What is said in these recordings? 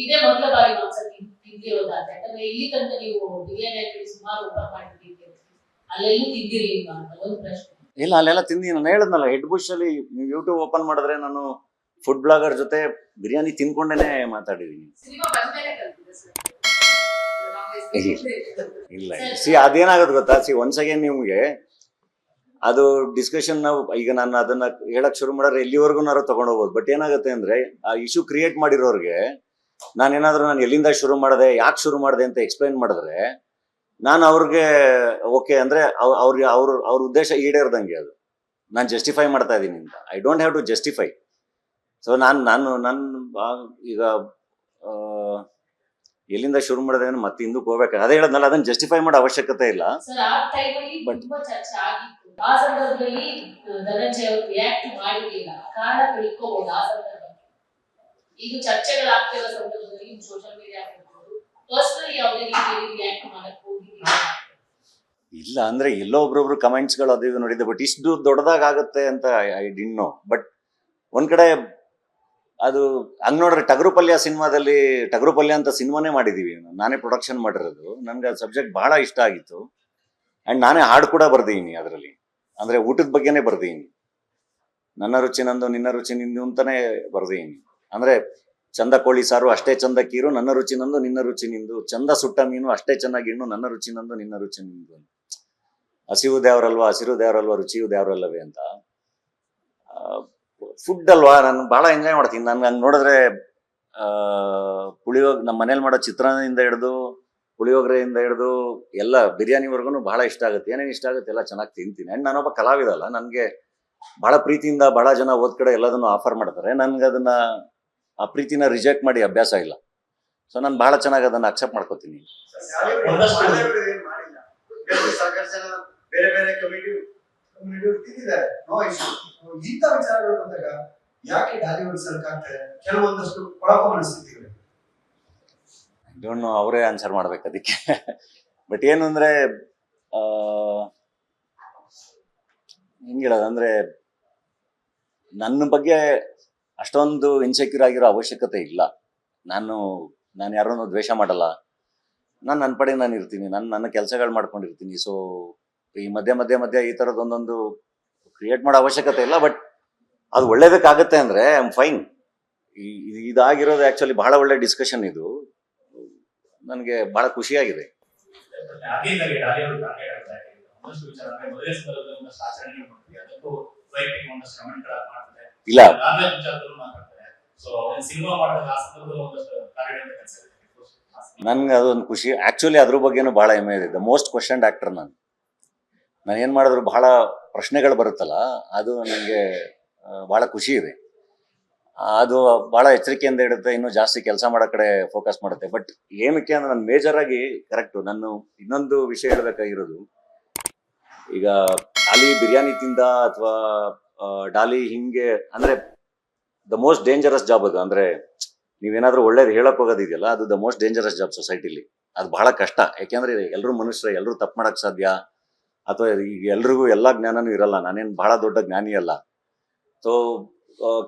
ಇದೇ ಮೊದಲ ಬಾರಿ ಒಂದ್ಸತಿ ತಿಂದಿರೋದಾದ್ರೆ ಯಾಕಂದ್ರೆ ಇಲ್ಲಿ ತನಕ ನೀವು ಬಿರಿಯಾನಿ ಅಂಗಡಿ ಸುಮಾರು ಓಪನ್ ಮಾಡಿದ್ದೀರಿ, ಅಲ್ಲೆಲ್ಲೂ ತಿಂದಿರ್ಲಿಲ್ವಾ ಅಂತ ಒಂದು ಪ್ರಶ್ನೆ. ಇಲ್ಲ, ಅಲ್ಲೆಲ್ಲ ತಿಂದಿ. ನಾನು ಹೇಳದ್ನಲ್ಲ, ಹೆಡ್ ಬುಷ್ ಅಲ್ಲಿ ನೀವು ಯೂಟ್ಯೂಬ್ ಓಪನ್ ಮಾಡಿದ್ರೆ ನಾನು ಫುಡ್ ಬ್ಲಾಗರ್ ಜೊತೆ ಬಿರಿಯಾನಿ ತಿನ್ಕೊಂಡೇನೆ ಮಾತಾಡಿದೀನಿ. ಇಲ್ಲ, ಅದೇನಾಗುತ್ತೆ ಗೊತ್ತಾ, ಒನ್ಸ್ ಅಗೇನ್ ನಿಮ್ಗೆ ಅದು ಡಿಸ್ಕಷನ್ ನಾವು ಈಗ ನಾನು ಅದನ್ನ ಹೇಳಕ್ ಶುರು ಮಾಡಿದ್ರೆ ಎಲ್ಲಿವರೆಗೂ ತಗೊಂಡು ಹೋಗ್ಬೋದು. ಬಟ್ ಏನಾಗುತ್ತೆ ಅಂದ್ರೆ ಆ ಇಶ್ಯೂ ಕ್ರಿಯೇಟ್ ಮಾಡಿರೋರ್ಗೆ ನಾನು ಎಲ್ಲಿಂದ ಶುರು ಮಾಡಿದೆ, ಯಾಕೆ ಶುರು ಮಾಡಿದೆ ಅಂತ ಎಕ್ಸ್ಪ್ಲೈನ್ ಮಾಡಿದ್ರೆ ನಾನು ಅವ್ರಿಗೆ ಓಕೆ ಅಂದ್ರೆ ಅವ್ರ ಉದ್ದೇಶ ಈಡೇರ್ದಂಗೆ ಅದು. ನಾನು ಜಸ್ಟಿಫೈ ಮಾಡ್ತಾ ಇದ್ದೀನಿ ಅಂತ. I don't have to justify. So ನಾನು ಈಗ ಎಲ್ಲಿಂದ ಶುರು ಮಾಡಿದೆ ಮತ್ತೆ ಹಿಂದಕ್ಕೆ ಹೋಗ್ಬೇಕು. ಅದೇ ಹೇಳದ್ನಲ್ಲ, ಅದನ್ನ ಜಸ್ಟಿಫೈ ಮಾಡೋ ಅವಶ್ಯಕತೆ ಇಲ್ಲ. ಬಟ್ ಆ ಸಂದರ್ಭದಲ್ಲಿ ಧನಂಜಯ ಅವರು ರಿಯಾಕ್ಟ್ ಮಾಡಿರಲಿಲ್ಲ, ಕಾರಣ ತಿಳ್ಕೋಬಹುದು. ಆ ಸಂದರ್ಭದಲ್ಲಿ ಈಗ ಚರ್ಚೆಗಳಾಗ್ತಿರೋ ಸಂದರ್ಭದಲ್ಲಿ ಸೋಷಿಯಲ್ ಮೀಡಿಯಾ ಪರ್ಸನಲಿ ಯಾವುದೇ ರೀತಿಯಲ್ಲಿ ರಿಯಾಕ್ಟ್ ಮಾಡಕ್ ಹೋಗಿಲ್ಲ. ಇಲ್ಲ ಅಂದ್ರೆ ಎಲ್ಲೋ ಒಬ್ರೊಬ್ರು ಕಮೆಂಟ್ಸ್ ಗಳು ಅದು ನೋಡಿದ್ದೆ, ಬಟ್ ಇಷ್ಟು ದೊಡ್ಡದಾಗುತ್ತೆ ಅಂತ ಐ ಡಿಂಟ್ ನೋ. ಬಟ್ ಒಂದ್ ಕಡೆ ಅದು ಹಂಗ್ ನೋಡ್ರೆ ಟಗರುಪಲ್ಯ ಸಿನಿಮಾದಲ್ಲಿ ಟಗರುಪಲ್ಯ ಅಂತ ಸಿನಿಮಾನೇ ಮಾಡಿದೀವಿ, ನಾನೇ ಪ್ರೊಡಕ್ಷನ್ ಮಾಡಿರೋದು. ನನ್ಗೆ ಅದು ಸಬ್ಜೆಕ್ಟ್ ಬಹಳ ಇಷ್ಟ ಆಗಿತ್ತು. ಅಂಡ್ ನಾನೇ ಹಾಡು ಕೂಡ ಬರ್ದಿದ್ದೀನಿ ಅದರಲ್ಲಿ. ಅಂದ್ರೆ ಊಟದ ಬಗ್ಗೆನೇ ಬರ್ದಿದ್ದೀನಿ. ನನ್ನ ರುಚಿ ನಂದು, ನಿನ್ನ ರುಚಿ ನಿಂದು ಅಂತಾನೆ ಬರ್ದಿದ್ದೀನಿ. ಅಂದ್ರೆ ಚಂದ ಕೋಳಿ ಸಾರು ಅಷ್ಟೇ ಚಂದ ಕೀರು, ನನ್ನ ರುಚಿ ನಂದು ನಿನ್ನ ರುಚಿ ನಿಂದು. ಚಂದ ಸುಟ್ಟ ಮೀನು ಅಷ್ಟೇ ಚೆನ್ನಾಗಿ ಇನ್ನು, ನನ್ನ ರುಚಿ ನಂದು ನಿನ್ನ ರುಚಿ ನಿಂದು. ಹಸಿವು ದೇವರಲ್ವಾ, ಹಸಿರು ದೇವರಲ್ವಾ, ರುಚಿಯು ದೇವರಲ್ಲವೇ ಅಂತ. ಫುಡ್ ಅಲ್ವಾ, ನಾನು ಬಹಳ ಎಂಜಾಯ್ ಮಾಡ್ತೀನಿ. ನನ್ಗೆ ಹಂಗೆ ನೋಡಿದ್ರೆ ಪುಳಿಯೋಗರೆ, ನಮ್ಮ ಮನೇಲಿ ಮಾಡೋ ಚಿತ್ರಾನ್ನದಿಂದ ಹಿಡಿದು ಪುಳಿಯೋಗರೆಯಿಂದ ಹಿಡಿದು ಎಲ್ಲ ಬಿರಿಯಾನಿವರೆಗೂ ಬಹಳ ಇಷ್ಟ ಆಗುತ್ತೆ. ಏನೇನು ಇಷ್ಟ ಆಗುತ್ತೆ ಎಲ್ಲ ಚೆನ್ನಾಗಿ ತಿಂತೀನಿ. ಅಂಡ್ ನಾನೊಬ್ಬ ಕಲಾವಿದ ಅಲ್ಲ, ನನಗೆ ಬಹಳ ಪ್ರೀತಿಯಿಂದ ಬಹಳ ಜನ ಓದ್ ಕಡೆ ಎಲ್ಲದನ್ನು ಆಫರ್ ಮಾಡ್ತಾರೆ. ನನ್ಗೆ ಅದನ್ನ ಆ ಪ್ರೀತಿನ ರಿಜೆಕ್ಟ್ ಮಾಡಿ ಅಭ್ಯಾಸ ಇಲ್ಲ. ಸೊ ನಾನು ಬಹಳ ಚೆನ್ನಾಗಿ ಅದನ್ನ ಅಕ್ಸೆಪ್ಟ್ ಮಾಡ್ಕೋತೀನಿ. ಡೋಂಟ್ ನೋ, ಅವರೇ ಆನ್ಸರ್ ಮಾಡ್ಬೇಕು ಅದಕ್ಕೆ. ಬಟ್ ಏನು ಅಂದ್ರೆ ಹೆಂಗ್ ಹೇಳೋದಂದ್ರೆ, ನನ್ನ ಬಗ್ಗೆ ಅಷ್ಟೊಂದು ಇನ್ಸೆಕ್ಯೂರ್ ಆಗಿರೋ ಅವಶ್ಯಕತೆ ಇಲ್ಲ. ನಾನು ಯಾರನ್ನೂ ದ್ವೇಷ ಮಾಡಲ್ಲ. ನಾನು ನನ್ನ ಪಡೆ ನಾನು ಇರ್ತೀನಿ, ನನ್ನ ಕೆಲಸಗಳು ಮಾಡ್ಕೊಂಡಿರ್ತೀನಿ. ಸೊ ಈ ಮಧ್ಯ ಈ ಥರದ್ದು ಒಂದೊಂದು ಕ್ರಿಯೇಟ್ ಮಾಡೋ ಅವಶ್ಯಕತೆ ಇಲ್ಲ. ಬಟ್ ಅದು ಒಳ್ಳೇದಕ್ಕಾಗತ್ತೆ ಅಂದ್ರೆ ಐ ಆಮ್ ಫೈನ್. ಇದಾಗಿರೋದು ಆಕ್ಚುಲಿ ಬಹಳ ಒಳ್ಳೆ ಡಿಸ್ಕಷನ್. ಇದು ನನಗೆ ಬಹಳ ಖುಷಿಯಾಗಿದೆ. ಇಲ್ಲ, ನನ್ಗೆ ಅದೊಂದು ಖುಷಿ. ಆಕ್ಚುಲಿ ಅದ್ರ ಬಗ್ಗೆನೂ ಬಹಳ ಹೆಮ್ಮೆ ಇದೆ. ದ ಮೋಸ್ಟ್ ಕ್ವಶನ್ಡ್ ಆಕ್ಟರ್ ನಾನು ಏನ್ ಮಾಡಿದ್ರು ಬಹಳ ಪ್ರಶ್ನೆಗಳು ಬರುತ್ತಲ್ಲ, ಅದು ನನಗೆ ಬಹಳ ಖುಷಿ ಇದೆ. ಅದು ಬಹಳ ಎಚ್ಚರಿಕೆಯಿಂದ ಇಡುತ್ತೆ, ಇನ್ನೂ ಜಾಸ್ತಿ ಕೆಲಸ ಮಾಡೋ ಕಡೆ ಫೋಕಸ್ ಮಾಡುತ್ತೆ. ಬಟ್ ಏನಕ್ಕೆ ಅಂದ್ರೆ ನಾನು ಮೇಜರ್ ಆಗಿ ಕರೆಕ್ಟು. ನಾನು ಇನ್ನೊಂದು ವಿಷಯ ಹೇಳ್ಬೇಕಾಗಿರೋದು, ಈಗ ಡಾಲಿ ಬಿರಿಯಾನಿ ತಿಂದ ಅಥವಾ ಡಾಲಿ ಹಿಂಗೆ ಅಂದ್ರೆ ದ ಮೋಸ್ಟ್ ಡೇಂಜರಸ್ ಜಾಬ್ ಅದು. ಅಂದ್ರೆ ನೀವೇನಾದ್ರೂ ಒಳ್ಳೇದು ಹೇಳಕ್ ಹೋಗೋದಿದೆಯಲ್ಲ, ಅದು ದ ಮೋಸ್ಟ್ ಡೇಂಜರಸ್ ಜಾಬ್ ಸೊಸೈಟಿಲಿ. ಅದು ಬಹಳ ಕಷ್ಟ. ಯಾಕೆಂದ್ರೆ ಎಲ್ಲರೂ ಮನುಷ್ಯರು, ಎಲ್ಲರೂ ತಪ್ಪು ಮಾಡಕ್ ಸಾಧ್ಯ, ಅಥವಾ ಈಗ ಎಲ್ರಿಗೂ ಎಲ್ಲಾ ಜ್ಞಾನನೂ ಇರಲ್ಲ. ನಾನೇನು ಬಹಳ ದೊಡ್ಡ ಜ್ಞಾನಿ ಅಲ್ಲ. ಸೊ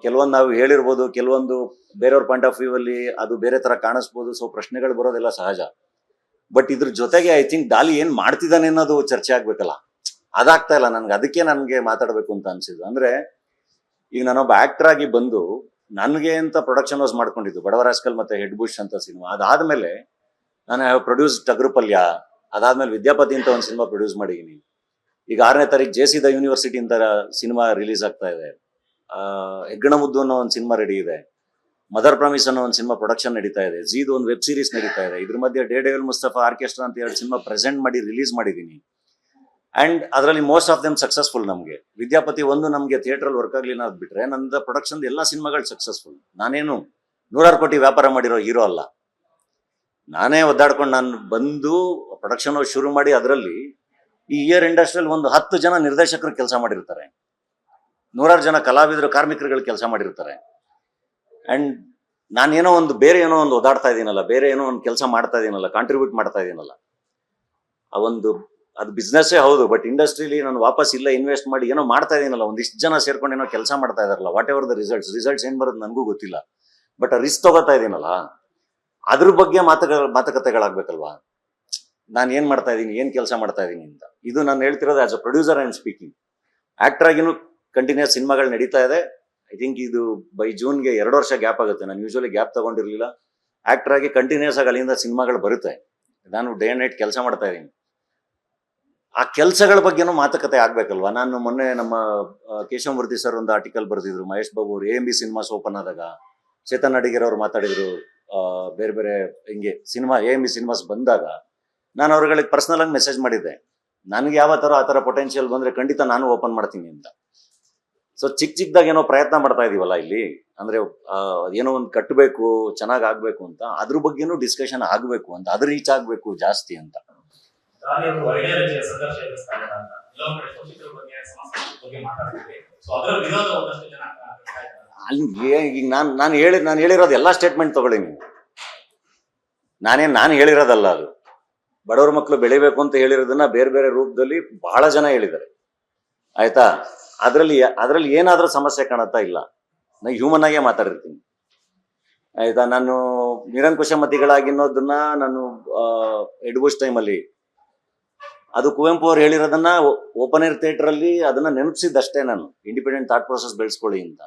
ಕೆಲವೊಂದು ನಾವು ಹೇಳಿರ್ಬೋದು, ಕೆಲವೊಂದು ಬೇರೆಯವ್ರ ಪಾಯಿಂಟ್ ಆಫ್ ವ್ಯೂ ಅಲ್ಲಿ ಅದು ಬೇರೆ ತರ ಕಾಣಿಸ್ಬೋದು. ಸೊ ಪ್ರಶ್ನೆಗಳು ಬರೋದೆಲ್ಲ ಸಹಜ. ಬಟ್ ಇದ್ರ ಜೊತೆಗೆ ಐ ಥಿಂಕ್ ಡಾಲಿ ಏನ್ ಮಾಡ್ತಿದ್ದಾನೆ ಅನ್ನೋದು ಚರ್ಚೆ ಆಗ್ಬೇಕಲ್ಲ, ಅದಾಗ್ತಾ ಇಲ್ಲ ನನ್ಗೆ. ಅದಕ್ಕೆ ನನ್ಗೆ ಮಾತಾಡ್ಬೇಕು ಅಂತ ಅನ್ಸಿದ್ದು. ಅಂದ್ರೆ ಈಗ ನಾನೊಬ್ಬ ಆಕ್ಟರ್ ಆಗಿ ಬಂದು ನನ್ಗೆ ಅಂತ ಪ್ರೊಡಕ್ಷನ್ ಹೌಸ್ ಮಾಡ್ಕೊಂಡಿದ್ದು ಬಡವರಾಸ್ಕಲ್ ಮತ್ತೆ ಹೆಡ್ ಬುಷ್ ಅಂತ ಸಿನಿಮಾ. ಅದಾದ್ಮೇಲೆ ನಾನು ಪ್ರೊಡ್ಯೂಸ್ ಟಗರುಪಲ್ಯ, ಅದಾದ್ಮೇಲೆ ವಿದ್ಯಾಪತಿ ಅಂತ ಒಂದು ಸಿನಿಮಾ ಪ್ರೊಡ್ಯೂಸ್ ಮಾಡಿದೀನಿ. ಈಗ 6ನೇ ತಾರೀಕು JC ದ ಯೂನಿವರ್ಸಿಟಿ ಅಂತ ಸಿನಿಮಾ ರಿಲೀಸ್ ಆಗ್ತಾ ಇದೆ. ಹೆಗ್ಗಣ ಮುದ್ದು ಅನ್ನೋ ಒಂದು ಸಿನಿಮಾ ರೆಡಿ ಇದೆ. ಮದರ್ ಪ್ರಾಮಿಸ್ ಅನ್ನೋ ಒಂದು ಸಿನಿಮಾ ಪ್ರೊಡಕ್ಷನ್ ನಡೀತಾ ಇದೆ. ಝೀದ್ ಒಂದು ವೆಬ್ ಸೀರೀಸ್ ನಡೀತಾ ಇದೆ. ಇದ್ರ ಮಧ್ಯೆ ಡೇಡೆವಿಲ್ ಮುಸ್ತಫಾ ಆರ್ಕೆಸ್ಟ್ರಾ ಅಂತ 2 ಸಿನಿಮಾ ಪ್ರೆಸೆಂಟ್ ಮಾಡಿ ರಿಲೀಸ್ ಮಾಡಿದ್ದೀನಿ. ಅಂಡ್ ಅದರಲ್ಲಿ ಮೋಸ್ಟ್ ಆಫ್ ದೆಮ್ ಸಕ್ಸಸ್ಫುಲ್. ನಮಗೆ ವಿದ್ಯಾಪತಿ ಒಂದು ನಮಗೆ ಥಿಯೇಟರ್ ವರ್ಕ್ ಆಗ್ಲಿಲ್ಲ ಅದ್ ಬಿಟ್ರೆ ನನ್ನ ಪ್ರೊಡಕ್ಷನ್ ಎಲ್ಲಾ ಸಿನಿಮಾಗಳು ಸಕ್ಸಸ್ಫುಲ್. ನಾನೇನು 100 ಕೋಟಿ ವ್ಯಾಪಾರ ಮಾಡಿರೋ ಹೀರೋ ಅಲ್ಲ. ನಾನೇ ಒದ್ದಾಡ್ಕೊಂಡು ನಾನು ಬಂದು ಪ್ರೊಡಕ್ಷನ್ ಶುರು ಮಾಡಿ ಅದರಲ್ಲಿ ಈ ಇಯರ್ ಇಂಡಸ್ಟ್ರಿಯಲ್ಲಿ ಒಂದು 10 ಜನ ನಿರ್ದೇಶಕರು ಕೆಲಸ ಮಾಡಿರ್ತಾರೆ, 100 ಜನ ಕಲಾವಿದರು ಕಾರ್ಮಿಕರುಗಳು ಕೆಲಸ ಮಾಡಿರ್ತಾರೆ. ಅಂಡ್ ನಾನೇನೋ ಒಂದು ಬೇರೆ ಏನೋ ಒಂದು ಓದಾಡ್ತಾ ಇದೀನಲ್ಲ, ಬೇರೆ ಏನೋ ಒಂದು ಕೆಲಸ ಮಾಡ್ತಾ ಇದೀನಲ್ಲ, ಕಾಂಟ್ರಿಬ್ಯೂಟ್ ಮಾಡ್ತಾ ಇದೀನಲ್ಲ. ಅದು ಬಿಸ್ನೆಸ್ಸೇ ಹೌದು. ಬಟ್ ಇಂಡಸ್ಟ್ರಿಲಿ ನಾನು ವಾಪಸ್ ಇಲ್ಲ ಇನ್ವೆಸ್ಟ್ ಮಾಡಿ ಏನೋ ಮಾಡ್ತಾ ಇದೀನಲ್ಲ, ಒಂದಿಷ್ಟು ಜನ ಸೇರ್ಕೊಂಡು ಏನೋ ಕೆಲಸ ಮಾಡ್ತಾ ಇದಾರಲ್ಲ. ವಾಟ್ ಎವರ್ ದ ರಿಸಲ್ಟ್ಸ್ ಏನ್ ಬರೋದು ನನಗೂ ಗೊತ್ತಿಲ್ಲ. ಬಟ್ ರಿಸ್ಕ್ ತಗೋತಾ ಇದೀನಲ್ಲ, ಅದ್ರ ಬಗ್ಗೆ ಮಾತುಕತೆಗಳಾಗ್ಬೇಕಲ್ವಾ. ನಾನು ಏನ್ ಮಾಡ್ತಾ ಇದ್ದೀನಿ, ಏನ್ ಕೆಲಸ ಮಾಡ್ತಾ ಇದ್ದೀನಿ ಅಂತ. ಇದು ನಾನು ಹೇಳ್ತಿರೋದು as a producer and speaking. Actor ಆಗಿನೂ ಕಂಟಿನ್ಯೂಸ್ ಸಿನಿಮಾಗಳು ನಡೀತಾ ಇದೆ. ಐ ಥಿಂಕ್ ಇದು ಬೈ ಜೂನ್ಗೆ 2 ವರ್ಷ ಗ್ಯಾಪ್ ಆಗುತ್ತೆ. ನಾನು ಯೂಶುವಲಿ ಗ್ಯಾಪ್ ತಗೊಂಡಿರ್ಲಿಲ್ಲ. ಆಕ್ಟರ್ ಆಗಿ ಕಂಟಿನ್ಯೂಸ್ ಆಗಿ ಅಲ್ಲಿಂದ ಸಿನಿಮಾಗಳು ಬರುತ್ತೆ. ನಾನು ಡೇ ಅಂಡ್ ನೈಟ್ ಕೆಲಸ ಮಾಡ್ತಾ ಇದ್ದೀನಿ. ಆ ಕೆಲಸಗಳ ಬಗ್ಗೆನೂ ಮಾತುಕತೆ ಆಗ್ಬೇಕಲ್ವಾ. ನಾನು ಮೊನ್ನೆ ನಮ್ಮ ಕೇಶವಮೂರ್ತಿ ಸರ್ ಒಂದು ಆರ್ಟಿಕಲ್ ಬರೆದಿದ್ರು. ಮಹೇಶ್ ಬಾಬು ಅವರು AMB ಸಿನಿಮಾಸ್ ಓಪನ್ ಆದಾಗ ಚೇತನ್ ಅಡಿಗರ್ ಅವ್ರು ಮಾತಾಡಿದ್ರು. ಬೇರೆ ಬೇರೆ ಹಿಂಗೆ ಸಿನಿಮಾ AMB ಸಿನಿಮಾಸ್ ಬಂದಾಗ ನಾನು ಅವ್ರುಗಳಿಗೆ ಪರ್ಸನಲ್ ಆಗಿ ಮೆಸೇಜ್ ಮಾಡಿದ್ದೆ, ನನಗೆ ಯಾವ ಥರ ಆ ಥರ ಪೊಟೆನ್ಷಿಯಲ್ ಬಂದರೆ ಖಂಡಿತ ನಾನು ಓಪನ್ ಮಾಡ್ತೀನಿ ಅಂತ. ಸೊ ಚಿಕ್ಕದಾಗ ಏನೋ ಪ್ರಯತ್ನ ಮಾಡ್ತಾ ಇದೀವಲ್ಲ ಇಲ್ಲಿ, ಅಂದರೆ ಏನೋ ಒಂದು ಕಟ್ಟಬೇಕು, ಚೆನ್ನಾಗಿ ಆಗಬೇಕು ಅಂತ, ಅದ್ರ ಬಗ್ಗೆನೂ ಡಿಸ್ಕಷನ್ ಆಗಬೇಕು ಅಂತ, ಅದು ರೀಚ್ ಆಗಬೇಕು ಜಾಸ್ತಿ ಅಂತ. ಅಲ್ಲಿ ಈಗ ನಾನು ಹೇಳಿರೋದು ಎಲ್ಲ ಸ್ಟೇಟ್ಮೆಂಟ್ ತಗೊಳ್ಳಿ ನೀವು. ನಾನು ಹೇಳಿರೋದಲ್ಲ ಅದು. ಬಡವ್ರ ಮಕ್ಕಳು ಬೆಳಿಬೇಕು ಅಂತ ಹೇಳಿರೋದನ್ನ ಬೇರೆ ಬೇರೆ ರೂಪದಲ್ಲಿ ಬಹಳ ಜನ ಹೇಳಿದ್ದಾರೆ, ಆಯ್ತಾ. ಅದರಲ್ಲಿ ಏನಾದ್ರೂ ಸಮಸ್ಯೆ ಕಾಣುತ್ತಾ? ಇಲ್ಲ. ನಾನು ಹ್ಯೂಮನ್ ಆಗೇ ಮಾತಾಡಿರ್ತೀನಿ, ಆಯ್ತಾ. ನಾನು ನಿರಂಕುಶ ಮತಿಗಳಾಗಿನ್ನೋದನ್ನ ನಾನು ಎಡ್ಬುಷ್ ಟೈಮಲ್ಲಿ ಅದು ಕುವೆಂಪು ಅವ್ರು ಹೇಳಿರೋದನ್ನ ಓಪನ್ ಏರ್ ಥಿಯೇಟರ್ ಅಲ್ಲಿ ಅದನ್ನ ನೆನಪಿಸಿದ್ದಷ್ಟೇ. ನಾನು ಇಂಡಿಪೆಂಡೆಂಟ್ ಥಾಟ್ ಪ್ರೊಸೆಸ್ ಬೆಳೆಸ್ಕೊಳ್ಳಿ ಅಂತ.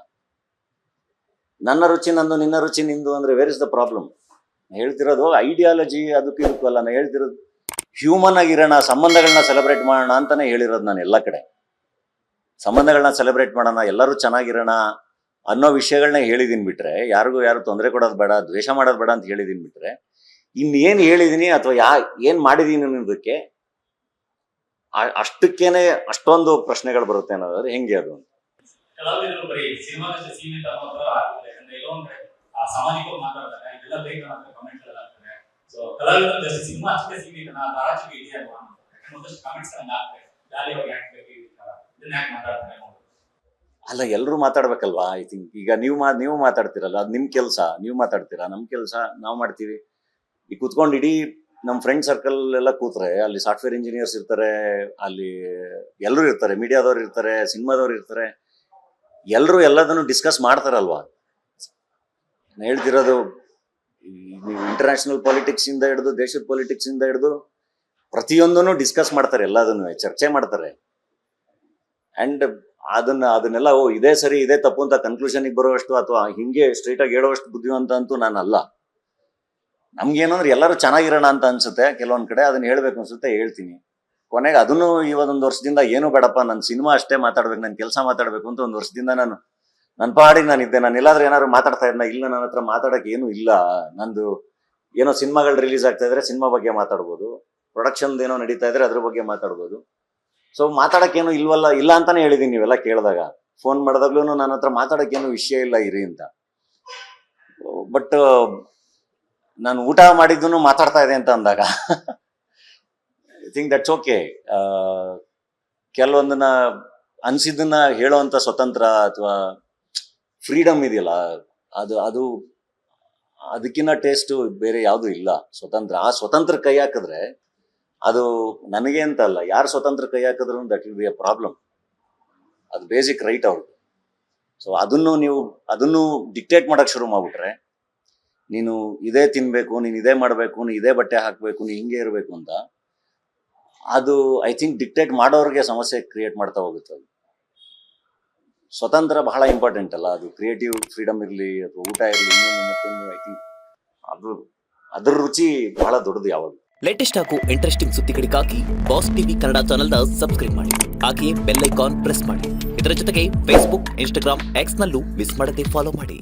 ನನ್ನ ರುಚಿ ನಂದು, ನಿನ್ನ ರುಚಿ ನಿಂದು ಅಂದ್ರೆ ವೇರ್ ಇಸ್ ದ ಪ್ರಾಬ್ಲಮ್? ಹೇಳ್ತಿರೋದು ಐಡಿಯಾಲಜಿ ಅದಕ್ಕೂ ಇದಕ್ಕೂ ಅಲ್ಲ. ನಾನು ಹೇಳ್ತಿರೋದು ಹ್ಯೂಮನ್ ಆಗಿರೋಣ, ಸಂಬಂಧಗಳನ್ನ ಸೆಲೆಬ್ರೇಟ್ ಮಾಡೋಣ ಅಂತಾನೆ ಹೇಳಿರೋದು ನಾನು ಎಲ್ಲ ಕಡೆ. ಸಂಬಂಧಗಳನ್ನ ಸೆಲೆಬ್ರೇಟ್ ಮಾಡೋಣ, ಎಲ್ಲರೂ ಚೆನ್ನಾಗಿರೋಣ ಅನ್ನೋ ವಿಷಯಗಳನ್ನ ಹೇಳಿದೀನಿ ಬಿಟ್ರೆ, ಯಾರು ತೊಂದರೆ ಕೊಡೋದು ಬೇಡ, ದ್ವೇಷ ಮಾಡೋದು ಬೇಡ ಅಂತ ಹೇಳಿದೀನಿ ಬಿಟ್ರೆ, ಇನ್ನೇನು ಹೇಳಿದೀನಿ ಅಥವಾ ಏನ್ ಮಾಡಿದೀನಿ ಅನ್ನೋದಕ್ಕೆ ಅಷ್ಟಕ್ಕೇನೆ ಅಷ್ಟೊಂದು ಪ್ರಶ್ನೆಗಳು ಬರುತ್ತೆ ಅನ್ನೋದಾದ್ರೆ ಹೆಂಗೆ ಅದು ಅಂತ. ಕಲಾವಿದರು ಬರೀ ಸಿನಿಮಾದಷ್ಟೇ ಸೀಮಿತ ಅನ್ನೋದು ಆಗಿದೆ. ಯಾಕಂದ್ರೆ ಎಲ್ಲೊಂದ್ರೆ ಸಾಮಾಜಿಕವಾಗಿ ಮಾತಾಡ್ತಾರೆ, ಇದೆಲ್ಲ ಬೇಕು ಅಂತ ಕಮೆಂಟ್ಸ್ ಎಲ್ಲ ಆಗ್ತದೆ. ಸೊ ಕಲಾವಿದರು ಜಸ್ಟ್ ಸಿನಿಮಾ ಅಷ್ಟೇ ಸೀಮಿತ ರಾಜ್ಯಕ್ಕೆ ಇದೆಯಾ ಅಲ್ವಾ? ಒಂದಷ್ಟು ಕಮೆಂಟ್ಸ್ ಗಳನ್ನ ಆಗ್ತದೆ, ಜಾಲಿಯಾಗಿ ಯಾಕೆ ಬೇಕು ಇದನ್ನ ಯಾಕೆ ಮಾತಾಡ್ತಾರೆ? ಅಲ್ಲ, ಎಲ್ಲರೂ ಮಾತಾಡ್ಬೇಕಲ್ವಾ. ಐ ಥಿಂಕ್ ಈಗ ನೀವು ಮಾತಾಡ್ತಿರಲ್ಲ, ಅದು ನಿಮ್ ಕೆಲಸ, ನೀವು ಮಾತಾಡ್ತೀರಾ. ನಮ್ ಕೆಲಸ ನಾವು ಮಾಡ್ತೀವಿ. ಈಗ ಕುತ್ಕೊಂಡು ಇಡೀ ನಮ್ಮ ಫ್ರೆಂಡ್ ಸರ್ಕಲ್ ಎಲ್ಲ ಕೂತ್ರೆ ಅಲ್ಲಿ ಸಾಫ್ಟ್ವೇರ್ ಇಂಜಿನಿಯರ್ಸ್ ಇರ್ತಾರೆ, ಅಲ್ಲಿ ಎಲ್ಲರೂ ಇರ್ತಾರೆ, ಮೀಡಿಯಾದವ್ರು ಇರ್ತಾರೆ, ಸಿನಿಮಾದವ್ರು ಇರ್ತಾರೆ, ಎಲ್ಲರೂ ಎಲ್ಲದನ್ನು ಡಿಸ್ಕಸ್ ಮಾಡ್ತಾರಲ್ವಾ. ನಾನು ಹೇಳ್ತಿರೋದು ನೀವು ಇಂಟರ್ನ್ಯಾಷನಲ್ ಪಾಲಿಟಿಕ್ಸ್ ಇಂದ ಹಿಡಿದು ದೇಶದ ಪಾಲಿಟಿಕ್ಸ್ ಇಂದ ಹಿಡಿದು ಪ್ರತಿಯೊಂದನ್ನು ಡಿಸ್ಕಸ್ ಮಾಡ್ತಾರೆ, ಎಲ್ಲದನ್ನು ಚರ್ಚೆ ಮಾಡ್ತಾರೆ. ಅಂಡ್ ಅದನ್ನೆಲ್ಲ ಇದೇ ಸರಿ ಇದೇ ತಪ್ಪು ಅಂತ ಕನ್ಕ್ಲೂಷನ್ಗೆ ಬರುವಷ್ಟು ಅಥವಾ ಹಿಂಗೆ ಸ್ಟ್ರೈಟ್ ಆಗಿ ಹೇಳುವಷ್ಟು ಬುದ್ಧಿವಂತ ಅಂತೂ ನಾನಲ್ಲ. ನಮ್ಗೇನಂದ್ರೆ ಎಲ್ಲರೂ ಚೆನ್ನಾಗಿರೋಣ ಅಂತ ಅನ್ಸುತ್ತೆ ಕೆಲವೊಂದ್ ಕಡೆ, ಅದನ್ನ ಹೇಳ್ಬೇಕು ಅನ್ಸುತ್ತೆ, ಹೇಳ್ತೀನಿ. ಕೊನೆಗೆ ಅದನ್ನು ಇವತ್ತೊಂದು ವರ್ಷದಿಂದ ಏನು ಬೇಡಪ್ಪ, ನನ್ನ ಸಿನಿಮಾ ಅಷ್ಟೇ ಮಾತಾಡ್ಬೇಕು, ನನ್ನ ಕೆಲಸ ಮಾತಾಡ್ಬೇಕು ಅಂತ ಒಂದು ವರ್ಷದಿಂದ ನನ್ನ ಪಾಡಿಗೆ ನಾನಿದ್ದೆ. ನಾನು ಎಲ್ಲಾದ್ರೂ ಏನಾದ್ರು ಮಾತಾಡ್ತಾ ಇದ್ನ? ಇಲ್ಲ, ನನ್ನ ಹತ್ರ ಮಾತಾಡಕ್ಕೆ ಏನು ಇಲ್ಲ. ನಂದು ಏನೋ ಸಿನಿಮಾಗಳು ರಿಲೀಸ್ ಆಗ್ತಾ ಇದ್ರೆ ಸಿನಿಮಾ ಬಗ್ಗೆ ಮಾತಾಡ್ಬೋದು, ಪ್ರೊಡಕ್ಷನ್ ಏನೋ ನಡೀತಾ ಇದ್ರೆ ಅದ್ರ ಬಗ್ಗೆ ಮಾತಾಡ್ಬೋದು. ಸೊ ಮಾತಾಡಕ್ಕೇನು ಇಲ್ಲ ಅಂತಾನೆ ಹೇಳಿದೀನಿ. ನೀವೆಲ್ಲ ಕೇಳಿದಾಗ, ಫೋನ್ ಮಾಡಿದಾಗ್ಲೂ ನನ್ನ ಹತ್ರ ಮಾತಾಡಕ್ಕೇನು ವಿಷಯ ಇಲ್ಲ ಇರಿ ಅಂತ. ಬಟ್ ನಾನು ಊಟ ಮಾಡಿದ್ದನ್ನು ಮಾತಾಡ್ತಾ ಇದೆ ಅಂತ ಅಂದಾಗ ಐ ಥಿಂಕ್ ದಟ್ಸ್ ಓಕೆ. ಕೆಲವೊಂದನ್ನ ಅನ್ಸಿದ್ದನ್ನ ಹೇಳೋವಂಥ ಸ್ವತಂತ್ರ ಅಥವಾ ಫ್ರೀಡಮ್ ಇದೆಯಲ್ಲ, ಅದು ಅದಕ್ಕಿನ್ನ ಟೇಸ್ಟು ಬೇರೆ ಯಾವುದು ಇಲ್ಲ. ಸ್ವತಂತ್ರ, ಆ ಸ್ವತಂತ್ರ ಕೈ ಹಾಕಿದ್ರೆ ಅದು ನನಗೆ ಅಂತ ಅಲ್ಲ, ಯಾರು ಸ್ವತಂತ್ರ ಕೈ ಹಾಕಿದ್ರು that will be a problem. ಅದು ಬೇಸಿಕ್ ರೈಟ್ ಅವ್ರಿಗೆ. ಸೊ ಅದನ್ನು ಡಿಕ್ಟೇಟ್ ಮಾಡಕ್ ಶುರು ಮಾಡ್ಬಿಟ್ರೆ, ನೀನು ಇದೇ ತಿನ್ಬೇಕು, ನೀನು ಇದೇ ಮಾಡಬೇಕು, ನೀನು ಇದೇ ಬಟ್ಟೆ ಹಾಕಬೇಕು, ನೀನು ಹಿಂಗೆ ಇರಬೇಕು ಅಂತ, ಅದು ಐ ಥಿಂಕ್ ಡಿಕ್ಟೇಟ್ ಮಾಡೋರಿಗೆ ಸಮಸ್ಯೆ ಕ್ರಿಯೇಟ್ ಮಾಡ್ತಾ ಹೋಗುತ್ತೆ. ಅದು ಸ್ವತಂತ್ರ ಬಹಳ ಇಂಪಾರ್ಟೆಂಟ್ ಅಲ್ಲ. ಅದು ಕ್ರಿಯೇಟಿವ್ ಫ್ರೀಡಮ್ ಇರಲಿ ಅಥವಾ ಊಟ ಇರಲಿ, ಇನ್ನೊಂದು ಮತ್ತೊಂದು, ಐ ಥಿಂಕ್ ಅದ್ರ ರುಚಿ ಬಹಳ ದೊಡ್ಡದು ಯಾವಾಗ. ಲೇಟೆಸ್ಟ್ ಹಾಗೂ ಇಂಟ್ರೆಸ್ಟಿಂಗ್ ಸುದ್ದಿಗಳಿಗಾಗಿ ಬಾಸ್ ಟಿವಿ ಕನ್ನಡ ಚಾನೆಲ್ನ ಸಬ್ಸ್ಕ್ರೈಬ್ ಮಾಡಿ, ಹಾಗೆಯೇ ಬೆಲ್ ಐಕಾನ್ ಪ್ರೆಸ್ ಮಾಡಿ. ಇದರ ಜೊತೆಗೆ ಫೇಸ್ಬುಕ್, ಇನ್ಸ್ಟಾಗ್ರಾಮ್, ಎಕ್ಸ್ ನಲ್ಲೂ ಮಿಸ್ ಮಾಡದೆ ಫಾಲೋ ಮಾಡಿ.